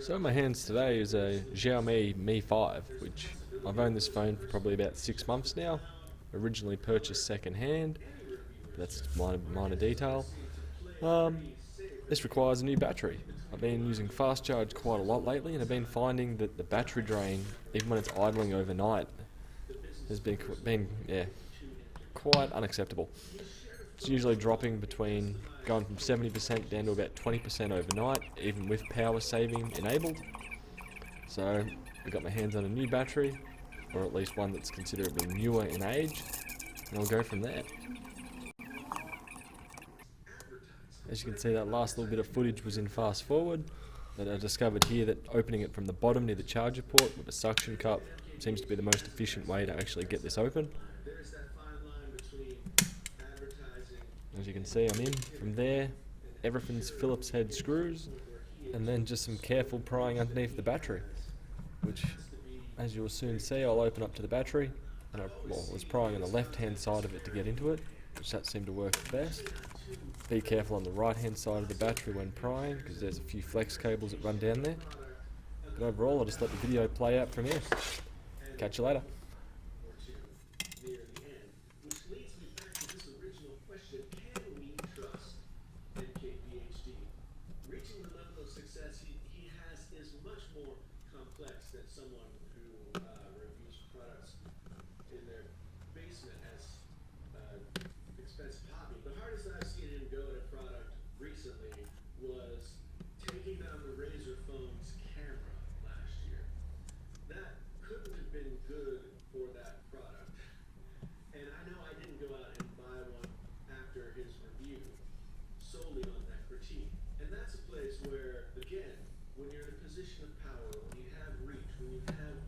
So in my hands today is a Xiaomi Mi 5, which I've owned this phone for probably about 6 months now. Originally purchased second hand, but that's a minor detail. Um, this requires a new battery. I've been using fast charge quite a lot lately, and I've been finding that the battery drain, even when it's idling overnight, has been quite unacceptable. It's usually dropping between going from 70% down to about 20% overnight, even with power saving enabled. So I've got my hands on a new battery, or at least one that's considerably newer in age, and I'll go from there. As you can see, that last little bit of footage was in fast forward, but I discovered here that opening it from the bottom near the charger port with a suction cup seems to be the most efficient way to actually get this open. As you can see, I'm in. From there, everything's Phillips head screws, and then just some careful prying underneath the battery, which, as you'll soon see, I'll open up to the battery, and I was prying on the left-hand side of it to get into it, which that seemed to work the best. Be careful on the right-hand side of the battery when prying, because there's a few flex cables that run down there. But overall, I'll just let the video play out from here. Catch you later. Reaching the level of success he has is much more complex than someone who reviews products in their basement as expensive hobby. The hardest I've seen him go at a product recently was taking down the Razor phone's camera last year. That couldn't have been good for that product. And I know I didn't go out and buy one after his review solely on that critique. And that's a place where, again, when you're in a position of power, when you have reach, when you have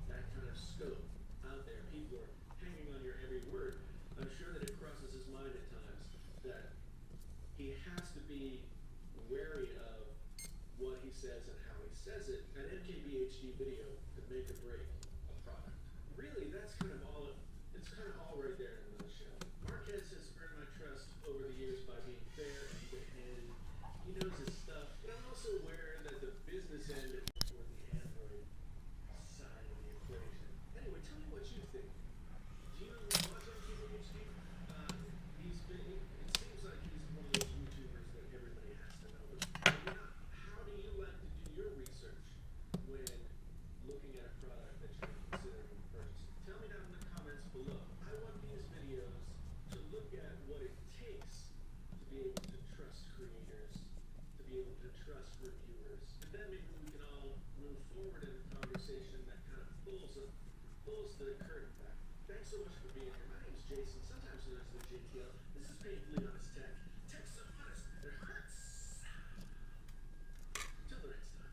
that kind of scope out there, people are hanging on your every word. I'm sure that it crosses his mind at times that he has to be wary of what he says and how he says it. An MKBHD video could make or break a product. Really, that's kind of all it's kind of all right there in a nutshell. Marquez has earned my trust over the years by being fair and even-handed. He knows his stuff, but I'm also aware that the business end or the Android side of the equation. Anyway, tell me what you think. Do you watch MKBHD? It seems like he's one of those YouTubers that everybody has to know. But maybe not. How do you like to do your research when looking at a product that you're considering purchasing? Tell me down in the comments below. I want these videos to look at what it takes to be able to trust creators, to be able to trust reviewers. And then maybe we can all move forward in a conversation that kind of pulls the curtain back. Thanks so much for being here. My name is Jason. Sometimes known as the JTL. This is Painfully Honest Tech. Tech's so honest, it hurts. Till the next time.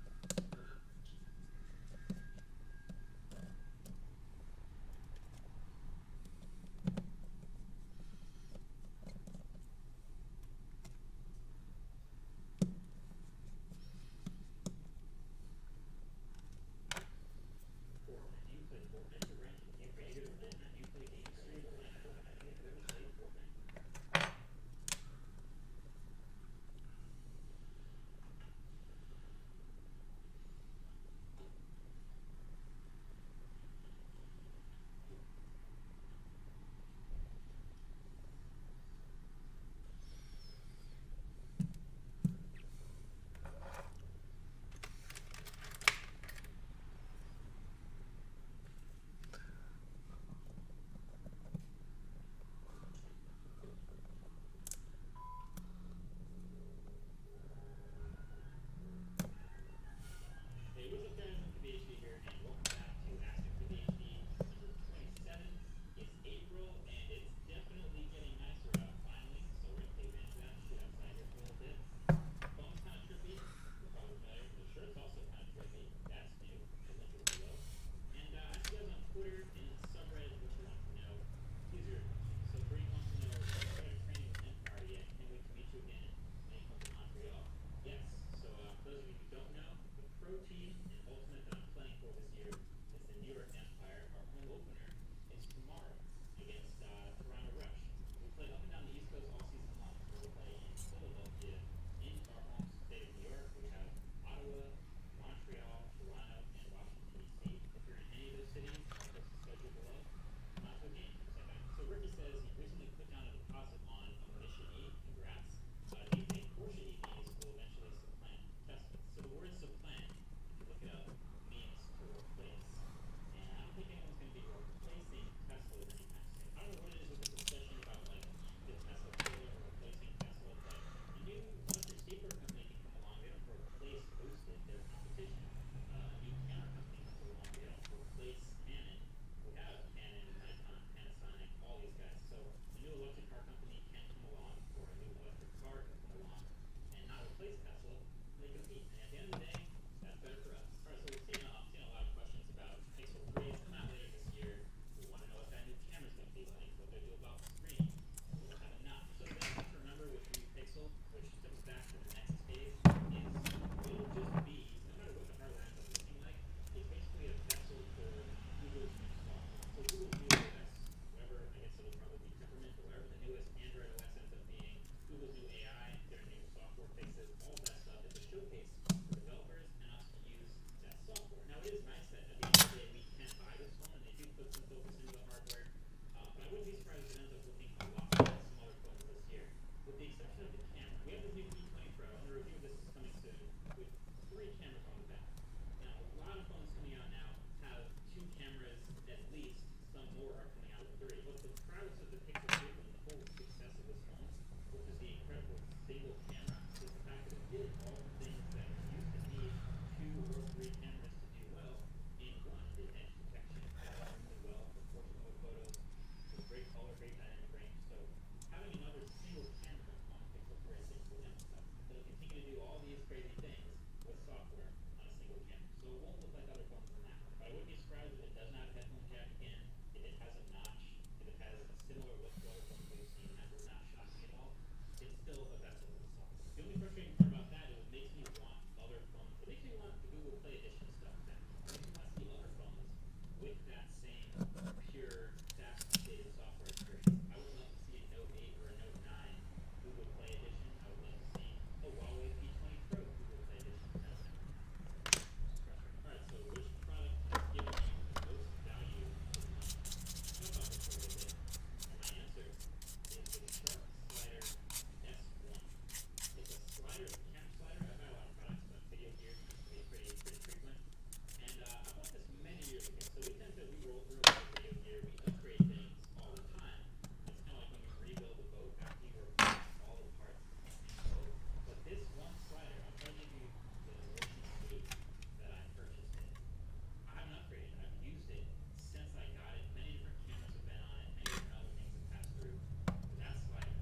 Montreal. description of the camera. We have this new P20 Pro, and the review of this is coming soon, with 3 cameras on the back. Now, a lot of phones coming out now have 2 cameras at least. Some more are coming out with 3. What's the proudest of the Pixel 3 and the whole success of this phone, which is the incredible single camera, is the fact that it did all the things that you used to need 2 or 3 cameras to do well in one. It did edge detection extremely well, proportional photos, with great color, great dynamic range. So having another single camera on a Pixel 3, I think, will emphasize that. It'll continue to do all these crazy things with software on a single camera. So it won't look like other phones in that way. But I wouldn't be surprised if it doesn't have a headphone jack again, if it has a notch, if it has a similar look to other phones we've seen. That would not shock me at all. It's still the best of the software. The only frustrating part about that is it makes me want other phones. It makes me want the Google Play Edition stuff back. It makes me want to see other phones with that same pure, fast, updated software experience. I would love to see a Note 8 or a Note 9 Google Play Edition. I would love to see a Huawei P20 Pro Google Play Edition. That's never happened. So, frustrating. Alright, so which product has given you the most value for the money? I've thought about this for a little bit, and my answer is the Sharp Slider S1. It's a slider, a camp slider. I've got a lot of products, but video gear seems to be pretty frequent. And I bought this many years ago. So we tend to roll through a lot of video gear. We upgrade things all the time. It's kind of like when you rebuild a boat after you replace all the parts in the boat. But this one slider, I'll try to give you the original date that I purchased it. I haven't upgraded it. I've used it since I got it. Many different cameras have been on it. Many different other things have passed through. But that slider,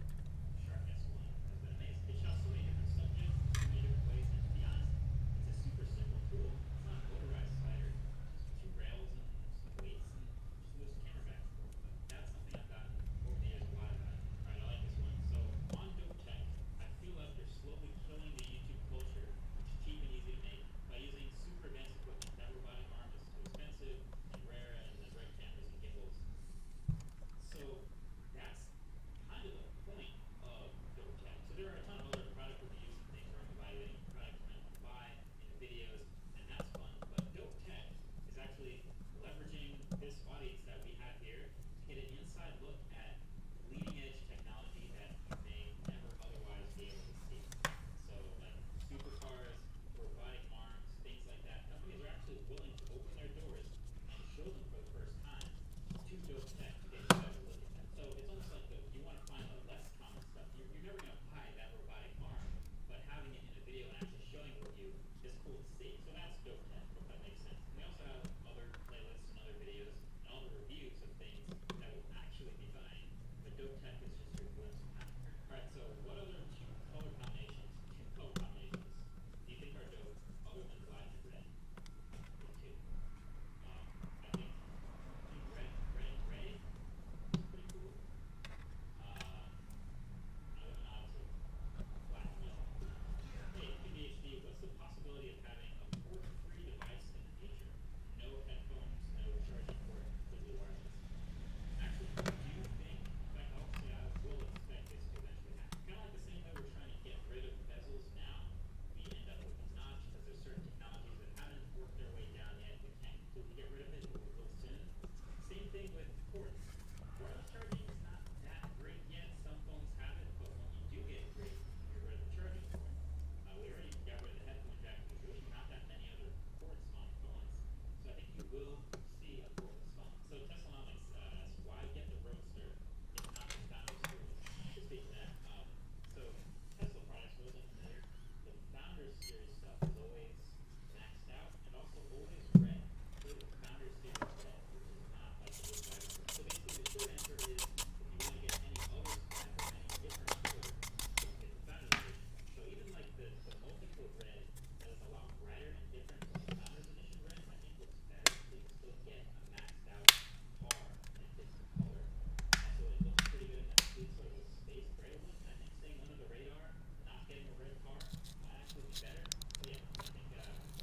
Sharp S1, has been amazing. It shots so many different subjects, so many different ways. And to be honest, it's a super simple tool. It's not a motorized slider. Just 2 rails and some weights, and just moves the camera back and forth. But that's something I've gotten over the years a lot of. Alright, I like this one. So on Dope Tech, I feel like they're slowly killing the YouTube culture, which is cheap and easy to make, by using super advanced equipment. That robotic arm is too expensive and rare, and the red cameras and gimbals. So that's kind of the point of Dope Tech. So there are a ton of other product reviews and things where I'm evaluating products I want to buy in the videos, and that's fun. But Dope Tech is actually leveraging this audience that we have here to get an inside look at leading edge technology that you may never otherwise be able to see. So like supercars, robotic arms, things like that. Companies are actually willing to open their doors and show them for the first time to Dope Tech to get you guys to look at that. So it's almost like you want to find the less common stuff. You're never going to buy that robotic arm, but having it in a video and actually showing it with you is cool to see. So that's Dope Tech, if that makes sense. And we also have other playlists and other videos and all the reviews of things that will actually be buying. But Dope Tech is just your glimpse behind. Alright, so what other